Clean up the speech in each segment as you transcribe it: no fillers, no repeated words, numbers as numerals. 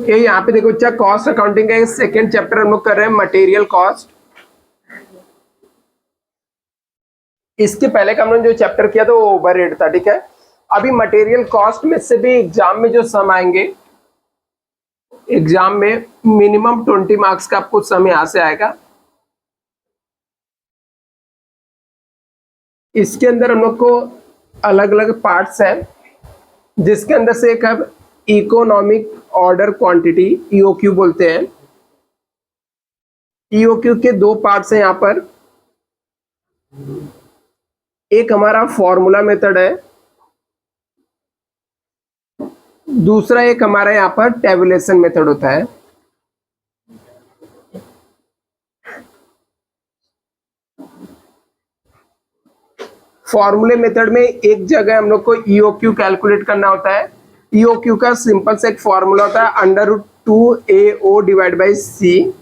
ये यहाँ पे देखो बच्चा, कॉस्ट अकाउंटिंग का सेकेंड चैप्टर हम लोग कर रहे हैं, मटेरियल कॉस्ट। इसके पहले का हमने जो चैप्टर किया था वो ओवरहेड था, ठीक है। अभी मटेरियल कॉस्ट में से भी एग्जाम में जो सम आएंगे, एग्जाम में मिनिमम 20 मार्क्स का आपको सम यहाँ से आएगा। इसके अंदर हम लोग को अलग अलग पार्ट्स हैं, जिसके अंदर से एक है इकोनॉमिक ऑर्डर क्वांटिटी, ईओक्यू बोलते हैं। ईओक्यू के दो पार्ट्स हैं यहाँ पर। एक हमारा फॉर्मूला मेथड है, दूसरा एक हमारा यहाँ पर टेबुलेशन मेथड होता है। फॉर्मूले मेथड में एक जगह हम लोग को ईओक्यू कैलकुलेट करना होता है। ईओक्यू का सिंपल से एक फॉर्मूला होता है √2AO डिवाइड बाई सी,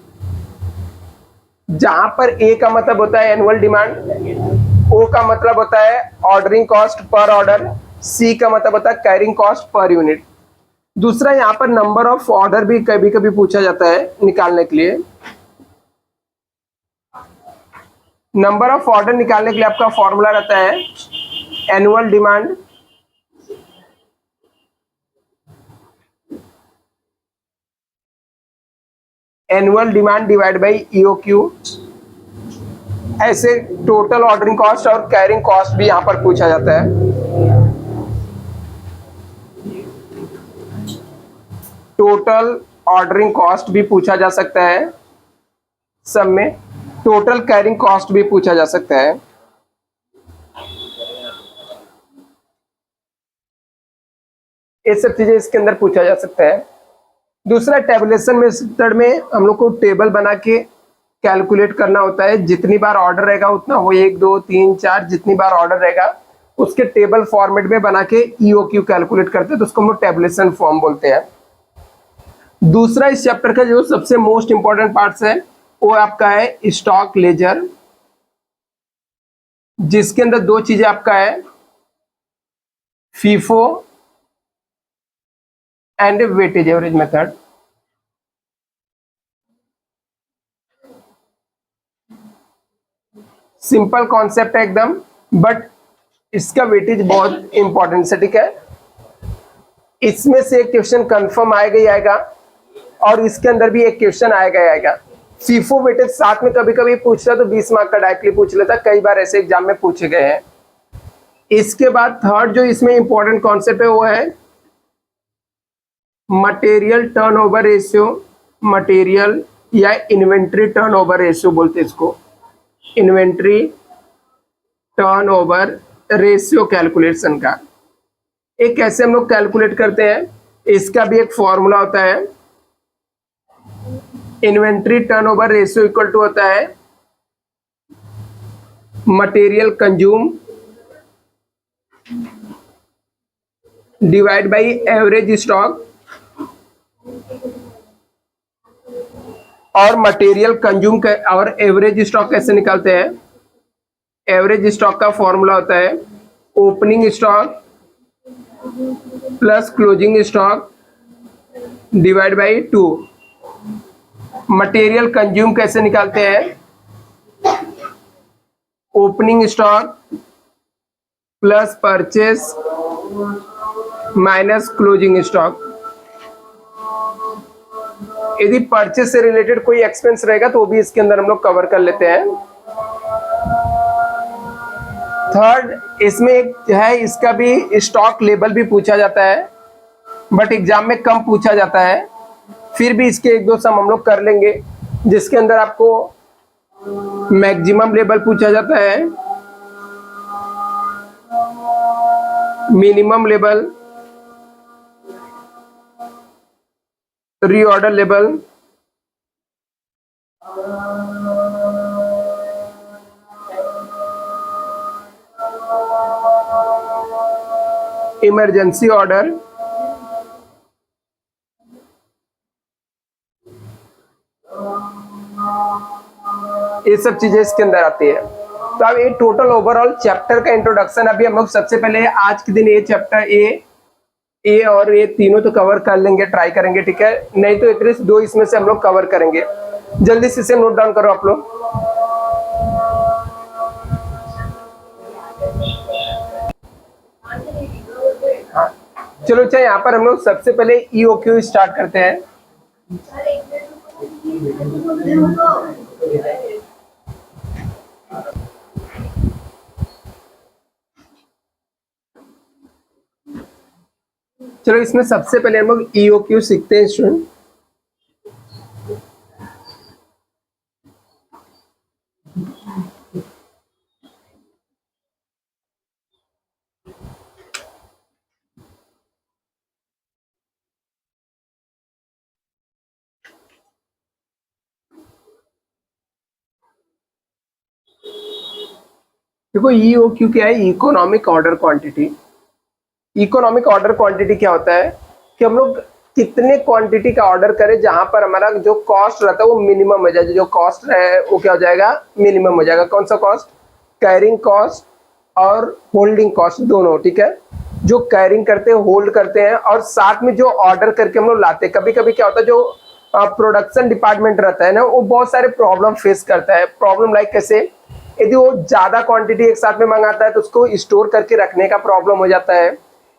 जहां पर ए का मतलब होता है एनुअल डिमांड, ओ का मतलब होता है ऑर्डरिंग कॉस्ट पर ऑर्डर, सी का मतलब होता है कैरिंग कॉस्ट पर यूनिट। दूसरा यहाँ पर नंबर ऑफ ऑर्डर भी कभी कभी पूछा जाता है निकालने के लिए। नंबर ऑफ ऑर्डर निकालने के लिए आपका फॉर्मूला रहता है annual demand divide by EOQ. ऐसे टोटल ऑर्डरिंग कॉस्ट और कैरिंग कॉस्ट भी यहां पर पूछा जाता है। टोटल ऑर्डरिंग कॉस्ट भी पूछा जा सकता है, सब में टोटल कैरिंग कॉस्ट भी पूछा जा सकता है। ये सब चीजें इसके अंदर पूछा जा सकता है। दूसरा टेबुलेशन मेथड में हम लोग को टेबल बना के कैलकुलेट करना होता है। जितनी बार ऑर्डर रहेगा उतना, वो 1 2 3 4 जितनी बार ऑर्डर रहेगा उसके टेबल फॉर्मेट में बना के ईओक्यू कैलकुलेट करते हैं, तो उसको हम लोग टेबुलेशन फॉर्म बोलते हैं। दूसरा इस चैप्टर का जो सबसे मोस्ट इंपॉर्टेंट पार्ट है वो आपका है स्टॉक लेजर, जिसके अंदर दो चीजें आपका है, FIFO and weightage average method. Simple concept है एकदम, बट इसका वेटेज बहुत इंपॉर्टेंट है, ठीक है। इसमें से एक क्वेश्चन कंफर्म आएगा ही आएगा, और इसके अंदर भी एक क्वेश्चन आएगा ही आएगा। फीफो वेटेज साथ में कभी कभी पूछता तो 20 मार्क का डायरेक्टली पूछ लेता, कई बार ऐसे एग्जाम में पूछे गए हैं। इसके बाद थर्ड जो इसमें इंपॉर्टेंट कॉन्सेप्ट है वो है मटेरियल टर्नओवर रेशियो, मटेरियल या इन्वेंट्री टर्नओवर रेशियो बोलते हैं इसको, इन्वेंट्री टर्नओवर रेशियो कैलकुलेशन का। एक कैसे हम लोग कैलकुलेट करते हैं, इसका भी एक फॉर्मूला होता है। Inventory turnover ratio equal to होता है material consume divide by average stock. और मटेरियल कंज्यूम और एवरेज स्टॉक कैसे निकालते हैं? एवरेज स्टॉक का फॉर्मूला होता है opening stock plus closing stock divide by 2। Material consume कैसे निकालते हैं? Opening stock plus purchase minus closing stock. यदि परचेस से रिलेटेड कोई एक्सपेंस रहेगा तो वो भी इसके अंदर हम लोग कवर कर लेते हैं। थर्ड इसमें एक है, इसका भी स्टॉक लेवल भी पूछा जाता है, बट एग्जाम में कम पूछा जाता है। फिर भी इसके एक दो सम हम लोग कर लेंगे, जिसके अंदर आपको मैक्सिमम लेवल पूछा जाता है, minimum level, reorder level, emergency order, ये सब चीजें इसके अंदर आती है। तो अब ये टोटल ओवरऑल चैप्टर का इंट्रोडक्शन। अभी हम लोग सबसे पहले आज के दिन ये चैप्टर ए और ए तीनों तो कवर कर लेंगे, ट्राई करेंगे, ठीक है, नहीं तो एटलीस्ट दो इसमें से हम लोग कवर करेंगे। जल्दी से इसे नोट डाउन करो आप लोग। हाँ चलो, अच्छा यहाँ पर हम लोग सबसे पहले EOQ स्टार्ट करते हैं। चलो इसमें सबसे पहले हम लोग EOQ सीखते हैं स्टूडेंट। देखो EOQ क्या है, economic order quantity. Economic order quantity क्या होता है कि हम लोग कितने क्वांटिटी का ऑर्डर करें जहां पर हमारा जो कॉस्ट रहता है वो मिनिमम हो जाए। जो कॉस्ट है वो क्या हो जाएगा, मिनिमम हो जाएगा। कौन सा कॉस्ट, कैरिंग कॉस्ट और होल्डिंग कॉस्ट दोनों, ठीक है। जो कैरिंग करते हैं, होल्ड करते हैं, और साथ में जो ऑर्डर करके हम लोग लाते हैं। कभी कभी क्या होता है, जो प्रोडक्शन डिपार्टमेंट रहता है ना, वो बहुत सारे प्रॉब्लम फेस करता है। प्रॉब्लम लाइक कैसे, यदि वो ज्यादा क्वांटिटी एक साथ में मंगाता है तो उसको स्टोर करके रखने का प्रॉब्लम हो जाता है।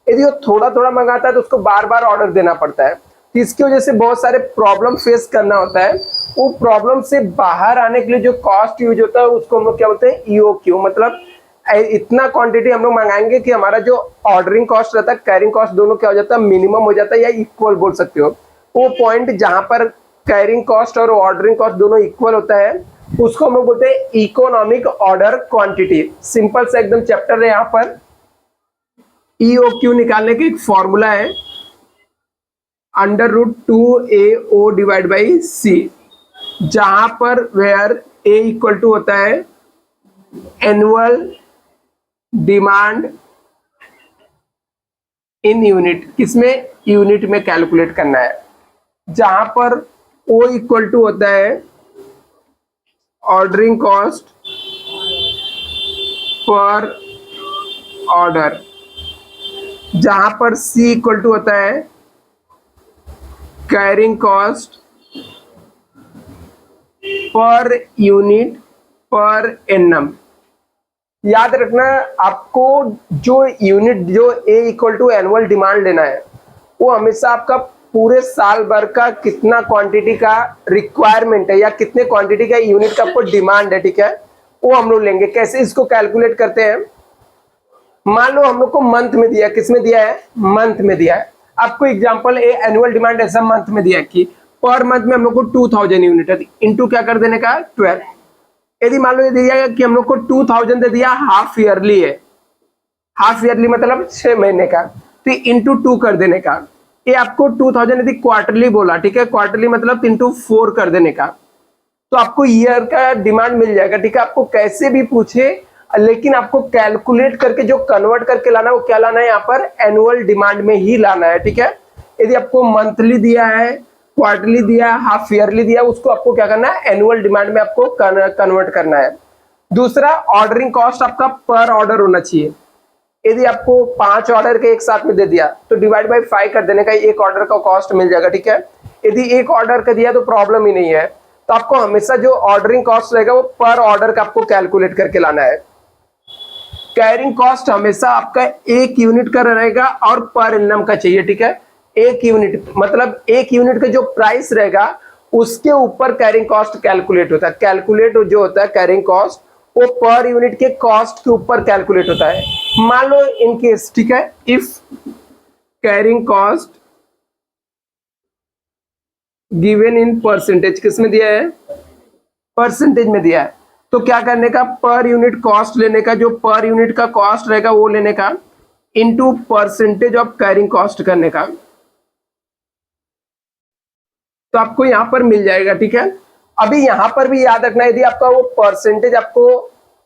यदि वो थोड़ा थोड़ा मंगाता है तो उसको बार बार ऑर्डर देना पड़ता है। तो इसकी वजह से बहुत सारे प्रॉब्लम फेस करना होता है। वो प्रॉब्लम से बाहर आने के लिए जो कॉस्ट यूज होता है उसको हम लोग क्या बोलते हैं, EOQ। मतलब इतना क्वांटिटी हम लोग मंगाएंगे कि हमारा जो ऑर्डरिंग कॉस्ट रहता है, कैरिंग कॉस्ट दोनों क्या हो जाता है, मिनिमम हो जाता है, या इक्वल बोल सकते हो। वो पॉइंट जहां पर कैरिंग कॉस्ट और ऑर्डरिंग कॉस्ट दोनों इक्वल होता है उसको हम लोग बोलते हैं इकोनॉमिक ऑर्डर क्वांटिटी। सिंपल सा एकदम चैप्टर है। यहाँ पर EOQ निकालने की एक फॉर्मूला है, √2AO डिवाइड बाई C, जहां पर वेयर A इक्वल टू होता है एनुअल डिमांड इन यूनिट। किसमें, यूनिट में कैलकुलेट करना है। जहां पर O इक्वल टू होता है ऑर्डरिंग कॉस्ट पर ऑर्डर, जहां पर C इक्वल टू होता है carrying cost per unit per annum. याद रखना आपको, जो यूनिट जो A equal to annual demand लेना है वो हमेशा आपका पूरे साल भर का कितना क्वांटिटी का रिक्वायरमेंट है या कितने क्वांटिटी का यूनिट का आपको डिमांड है, ठीक है, वो हम लोग लेंगे। कैसे इसको कैलकुलेट करते हैं, मान लो हम लोग को मंथ में दिया है। किस में दिया है, मंथ में दिया है। आपको एग्जांपल एनुअल डिमांड ऐसा मंथ में दिया है कि पर मंथ में हम लोग को 2000 यूनिट है, इनटू क्या कर देने का, 12। यदि मान लो ये दिया कि हम लोग को 2000 दे दिया, हाफ ईयरली है, हाफ ईयरली मतलब 6 महीने का, तो इनटू 2 कर देने का। ये आपको 2000 यदि क्वार्टरली बोला, ठीक है, क्वार्टरली मतलब इनटू 4 कर देने का, तो आपको ईयर का डिमांड मिल जाएगा, ठीक है। आपको कैसे भी पूछे, लेकिन आपको कैलकुलेट करके जो कन्वर्ट करके लाना है वो क्या लाना है, यहाँ पर एनुअल डिमांड में ही लाना है, ठीक है। यदि आपको मंथली दिया है, क्वार्टरली दिया है, हाफ ईयरली दिया है, उसको आपको क्या करना है, एनुअल डिमांड में आपको कन्वर्ट करना है। दूसरा, ऑर्डरिंग कॉस्ट आपका पर ऑर्डर होना चाहिए। यदि आपको 5 ऑर्डर के एक साथ में दे दिया तो डिवाइड बाई 5 कर देने का, एक ऑर्डर का कॉस्ट मिल जाएगा, ठीक है। यदि एक ऑर्डर का दिया तो प्रॉब्लम ही नहीं है। तो आपको हमेशा जो ऑर्डरिंग कॉस्ट रहेगा वो पर ऑर्डर का आपको कैलकुलेट करके लाना है। कैरिंग कॉस्ट हमेशा आपका एक यूनिट का रहेगा और पर एनम का चाहिए, ठीक है। एक यूनिट मतलब एक यूनिट का जो प्राइस रहेगा उसके ऊपर कैरिंग कॉस्ट कैलकुलेट होता है। कैलकुलेट जो होता है कैरिंग कॉस्ट, वो पर यूनिट के कॉस्ट के ऊपर कैलकुलेट होता है। मान लो इन केस, ठीक है, if carrying cost given in percentage, किसमें दिया है, परसेंटेज में दिया है, तो क्या करने का, पर यूनिट कॉस्ट लेने का, जो पर यूनिट का कॉस्ट रहेगा वो लेने का, into percentage of carrying cost करने का, तो आपको यहां पर मिल जाएगा, ठीक है। अभी यहां पर भी याद रखना, यदि आपका वो परसेंटेज आपको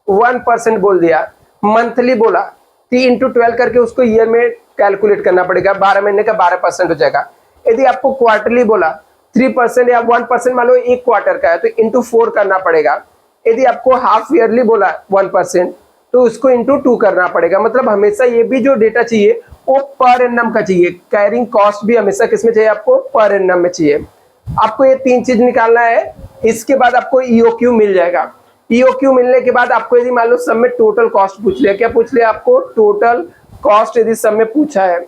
1% बोल दिया, मंथली बोला, तो इंटू 12 करके उसको ईयर में कैलकुलेट करना पड़ेगा, 12 महीने का 12% हो जाएगा। यदि आपको क्वार्टरली बोला 3% या 1%, मान लो एक क्वार्टर का है, तो इंटू 4 करना पड़ेगा। यदि आपको हाफ ईयरली बोला 1%, तो उसको इंटू 2 करना पड़ेगा। मतलब हमेशा ये भी जो डेटा चाहिए वो पर एनम का चाहिए। कैरिंग कॉस्ट भी हमेशा किसमें चाहिए आपको, पर एनम में चाहिए। आपको ये 3 चीज निकालना है। इसके बाद आपको ईओक्यू मिल जाएगा। ईओक्यू मिलने के बाद आपको यदि मान लो सब में टोटल कॉस्ट पूछ लिया, क्या पूछ लिया आपको, टोटल कॉस्ट यदि सब में पूछा है,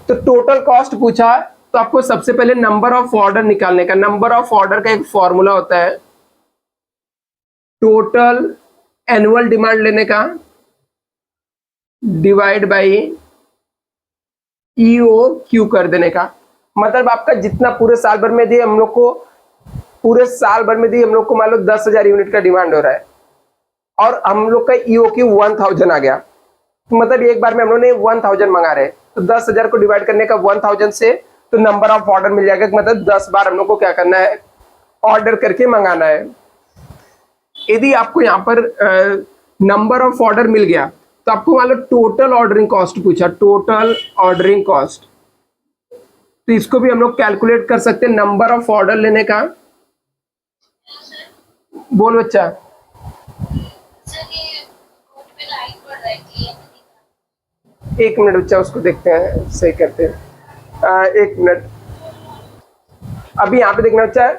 तो टोटल कॉस्ट पूछा तो आपको सबसे पहले नंबर ऑफ ऑर्डर निकालने का। नंबर ऑफ ऑर्डर का एक फॉर्मूला होता है, टोटल एनुअल डिमांड लेने का डिवाइड बाई ईओक्यू कर देने का। मतलब आपका जितना पूरे साल भर में दिए हम लोग को, पूरे साल भर में दिए हम लोग को मान लो 10,000 यूनिट का डिमांड हो रहा है और हम लोग का ईओक्यू 1000 आ गया, तो मतलब एक बार में हम लोग ने 1000 मंगा रहे, तो 10,000 को डिवाइड करने का 1000 से, तो नंबर ऑफ ऑर्डर मिल जाएगा। मतलब 10 बार हम लोग को क्या करना है, ऑर्डर करके मंगाना है। यदि आपको यहाँ पर नंबर ऑफ ऑर्डर मिल गया तो आपको मान लो टोटल ऑर्डरिंग कॉस्ट पूछा, टोटल ऑर्डरिंग कॉस्ट, तो इसको भी हम लोग कैलकुलेट कर सकते हैं नंबर ऑफ ऑर्डर लेने का। बोल बच्चा। एक मिनट बच्चा, उसको देखते हैं, सही करते हैं। एक मिनट, अभी यहाँ पे देखना बच्चा,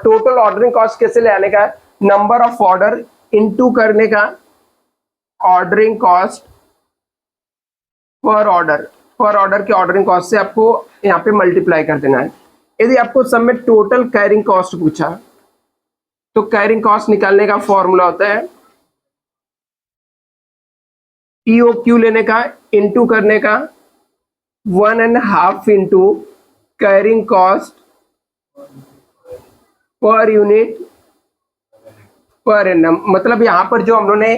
टोटल ऑर्डरिंग कॉस्ट कैसे ले आने का, नंबर ऑफ ऑर्डर इनटू करने का ऑर्डरिंग कॉस्ट पर ऑर्डर, पर ऑर्डर के ऑर्डरिंग कॉस्ट से आपको यहाँ पे मल्टीप्लाई कर देना है। यदि आपको सब में टोटल कैरिंग कॉस्ट पूछा तो कैरिंग कॉस्ट निकालने का फॉर्मूला होता है ईओक्यू लेने का इनटू करने का 1.5 into carrying cost per unit per annum. मतलब यहाँ पर जो हम लोगों ने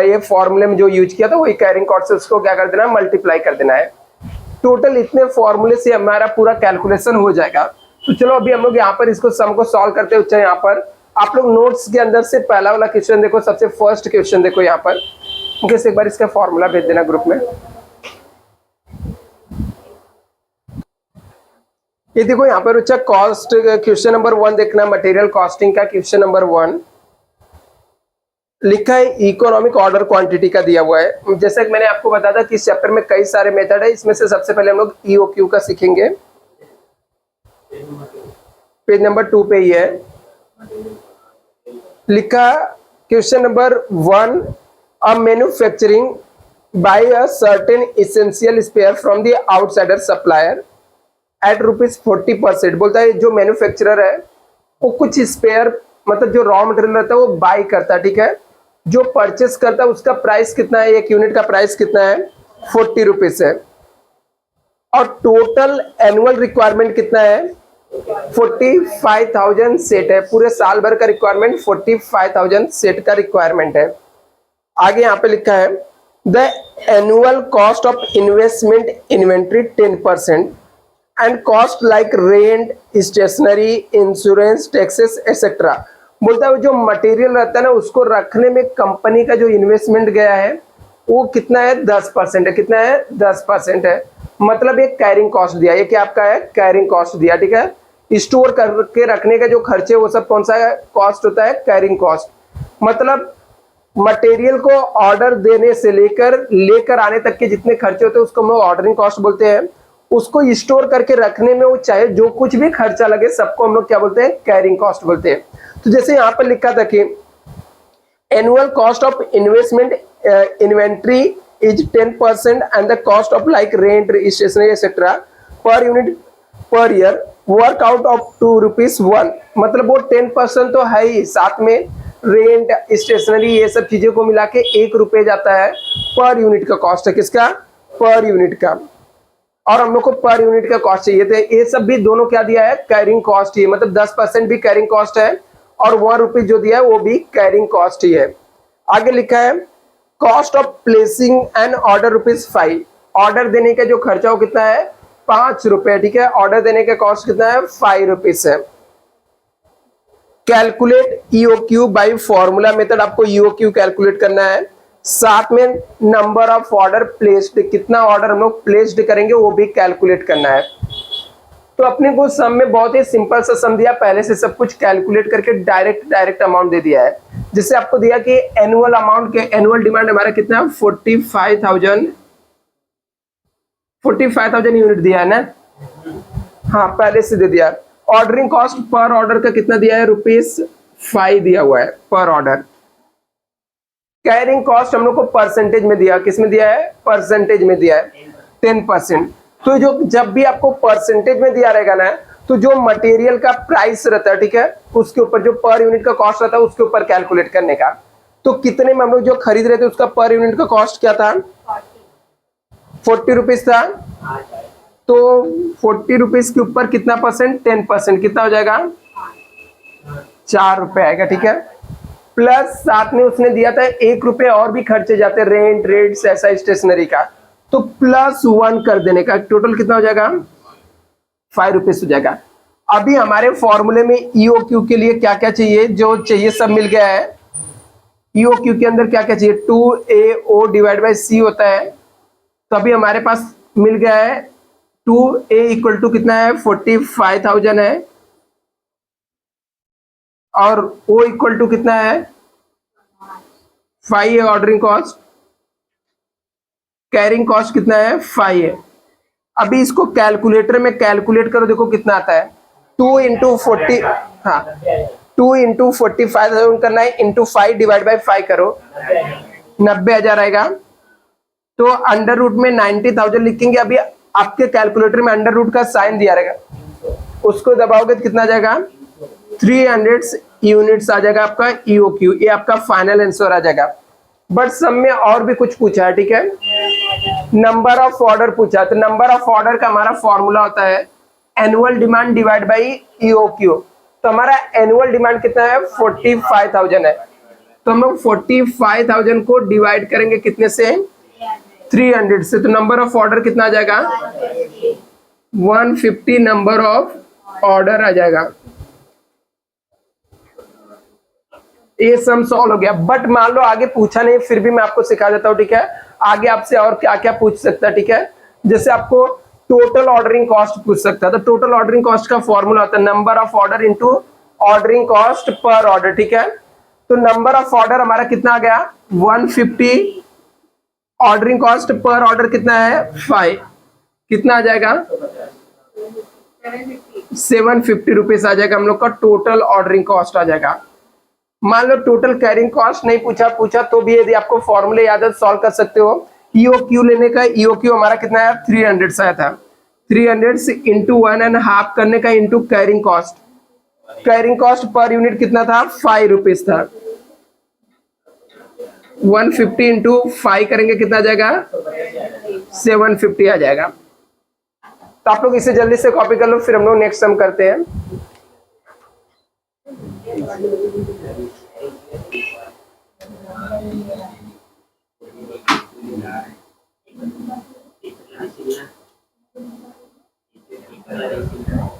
ये फॉर्मूले में जो यूज किया था वही कैरिंग कॉस्ट से उसको क्या कर देना है, मल्टीप्लाई कर देना है। टोटल इतने फॉर्मूले से हमारा पूरा कैलकुलेशन हो जाएगा। तो चलो अभी हम लोग यहाँ पर इसको सम को सॉल्व करते हैं। यहाँ पर आप लोग नोट्स के अंदर से पहला वाला क्वेश्चन देखो, सबसे फर्स्ट क्वेश्चन देखो यहाँ पर, मुकेश एक बार इसका फॉर्मूला भेज देना ग्रुप में। ये देखो यहाँ पर बच्चा कॉस्ट क्वेश्चन नंबर 1 देखना, मटेरियल कॉस्टिंग का क्वेश्चन नंबर 1 लिखा है, इकोनॉमिक ऑर्डर क्वांटिटी का दिया हुआ है। जैसे कि मैंने आपको बताया था कि इस चैप्टर में कई सारे मेथड है, इसमें से सबसे पहले हम लोग ईओक्यू का सीखेंगे। पेज नंबर 2 पे ही है लिखा question number 1, a manufacturing buy a certain essential spare from the outsider supplier at ₹40%। बोलता है जो मैन्युफैक्चरर है वो कुछ स्पेयर, मतलब जो रॉ मटेरियल रहता है वो बाय करता है, ठीक है, जो परचेस करता है उसका प्राइस कितना है, एक यूनिट का प्राइस कितना है, 40 रुपीज है, और टोटल एनुअल रिक्वायरमेंट कितना है, 45,000 सेट है। पूरे साल भर का रिक्वायरमेंट 45,000 सेट का रिक्वायरमेंट है। आगे यहाँ पे लिखा है the annual cost of investment inventory 10% and cost like rent, stationery, insurance, taxes etcetera. बोलता है जो मटेरियल रहता है ना उसको रखने में कंपनी का जो इन्वेस्टमेंट गया है वो कितना है, 10% है। कितना है, 10% है। मतलब एक कैरिंग कॉस्ट दिया, ये क्या आपका है, कैरिंग कॉस्ट दिया, ठीक है। स्टोर करके रखने का जो खर्चे वो सब कौन सा कॉस्ट होता है, कैरिंग कॉस्ट। मतलब मटेरियल को ऑर्डर देने से लेकर आने तक के जितने खर्चे होते हैं उसको हम लोग ऑर्डरिंग कॉस्ट बोलते हैं। उसको स्टोर करके रखने में वो चाहे जो कुछ भी खर्चा लगे सबको हम लोग क्या बोलते हैं, कैरिंग कॉस्ट बोलते हैं। तो जैसे यहाँ पर लिखा था कि annual cost of investment inventory is 10% and the cost of like rent, stationery etcetera per unit per year work out of ₹2 मतलब वो 10% तो है ही, साथ में रेंट, स्टेशनरी, ये सब चीजों को मिला के ₹1 जाता है पर यूनिट का कॉस्ट है। किसका, पर यूनिट का। और हम लोग को पर यूनिट का कॉस्ट चाहिए थे, ये सब भी दोनों क्या दिया है, कैरिंग कॉस्ट ही है। मतलब 10% भी कैरिंग कॉस्ट है और ₹1 जो दिया है वो भी कैरिंग कॉस्ट ही है। आगे लिखा है cost of placing an order ₹5। Order देने का जो खर्चा हो कितना है, ₹5, ठीक है। ऑर्डर देने का कॉस्ट कितना है, ₹5 है। Calculate EOQ by formula method, आपको ईओक्यू कैलकुलेट करना है। साथ में नंबर ऑफ ऑर्डर प्लेस्ड, कितना ऑर्डर हम लोग प्लेस्ड करेंगे वो भी कैलकुलेट करना है। तो अपने को सम में बहुत ही सिंपल सा सम दिया, पहले से सब कुछ कैलकुलेट करके डायरेक्ट अमाउंट दे दिया है। जैसे आपको दिया कि एनुअल अमाउंट के एनुअल डिमांड हमारा कितना है 45,000 यूनिट दिया है ना। हाँ पहले से दे दिया। ऑर्डरिंग कॉस्ट पर ऑर्डर का कितना दिया है ₹5 दिया हुआ है पर ऑर्डर। कैरिंग कॉस्ट हम लोग को परसेंटेज में दिया, किस में दिया है परसेंटेज में दिया है 10%। तो जो जब भी आपको परसेंटेज में दिया रहेगा ना तो जो मटेरियल का प्राइस रहता है ठीक है उसके ऊपर जो पर यूनिट का कॉस्ट रहता है उसके ऊपर कैलकुलेट करने का। तो कितने में हम लोग जो खरीद रहे थे उसका पर यूनिट का कॉस्ट क्या था 40 रुपीज था। तो 40 रुपीज के ऊपर कितना परसेंट 10% कितना हो जाएगा ₹4 आएगा ठीक है। प्लस साथ में उसने दिया था ₹1 और भी खर्चे जाते रेंट रेट्स ऐसा स्टेशनरी का, तो +1 कर देने का टोटल कितना हो जाएगा ₹5 हो जाएगा। अभी हमारे फॉर्मूले में EOQ के लिए क्या क्या चाहिए, जो चाहिए सब मिल गया है। EOQ के अंदर क्या क्या चाहिए 2AO डिवाइड बाई C होता है, तो अभी हमारे पास मिल गया है 2A इक्वल टू कितना है 45,000 है और O इक्वल टू कितना है 5 है। ऑर्डरिंग कॉस्ट कैरिंग कॉस्ट कितना है 5 है। अभी इसको कैलकुलेटर में कैलकुलेट करो देखो कितना आता है 2 इंटू 40 हाँ 2 इंटू 45,000 करना है इंटू 5 डिवाइड बाई 5 करो 90,000 आएगा। तो अंडर रूट में 90,000 लिखेंगे। अभी आपके कैलकुलेटर में अंडर रूट का साइन दिया रहेगा उसको दबाओगे तो कितना आ जाएगा 300 यूनिट्स आ जाएगा आपका EOQ। ये आपका फाइनल आंसर आ जाएगा। बट सब में और भी कुछ पूछा है ठीक है। नंबर ऑफ ऑर्डर पूछा, तो नंबर ऑफ ऑर्डर का हमारा फॉर्मूला होता है annual demand divide by EOQ। तो हमारा एनुअल डिमांड कितना है 45,000 है, तो हम लोग 45,000 को डिवाइड करेंगे कितने से 300 से, तो नंबर ऑफ ऑर्डर कितना आ जाएगा 150 नंबर ऑफ ऑर्डर आ जाएगा। ये सम सॉल्व हो गया। बट मान लो आगे पूछा नहीं फिर भी मैं आपको सिखा देता हूँ ठीक है। आगे आपसे और क्या क्या पूछ सकता है ठीक है। जैसे आपको टोटल ऑर्डरिंग कॉस्ट पूछ सकता है, तो टोटल ऑर्डरिंग कॉस्ट का फॉर्मूला होता है number of order into ordering cost per order ठीक है। तो नंबर ऑफ ऑर्डर हमारा कितना आ गया 150, ऑर्डरिंग कॉस्ट पर ऑर्डर कितना है 5, कितना आ जाएगा 750 रुपीज आ जाएगा हम लोग का टोटल ऑर्डरिंग कॉस्ट आ जाएगा। मान लो टोटल कैरिंग कॉस्ट नहीं पूछा तो भी यदि आपको फॉर्मूले याद है सॉल्व कर सकते हो। EOQ लेने का EOQ हमारा कितना है 300 आया था, 300 इंटू 1.5 करने का into carrying cost. Carrying cost per unit कितना था 5 रुपीज था, 150 इंटू 5 करेंगे कितना आ जाएगा 750 आ जाएगा। तो आप लोग इसे जल्दी से कॉपी कर लो फिर हम लोग नेक्स्ट सम करते हैं। Thank you.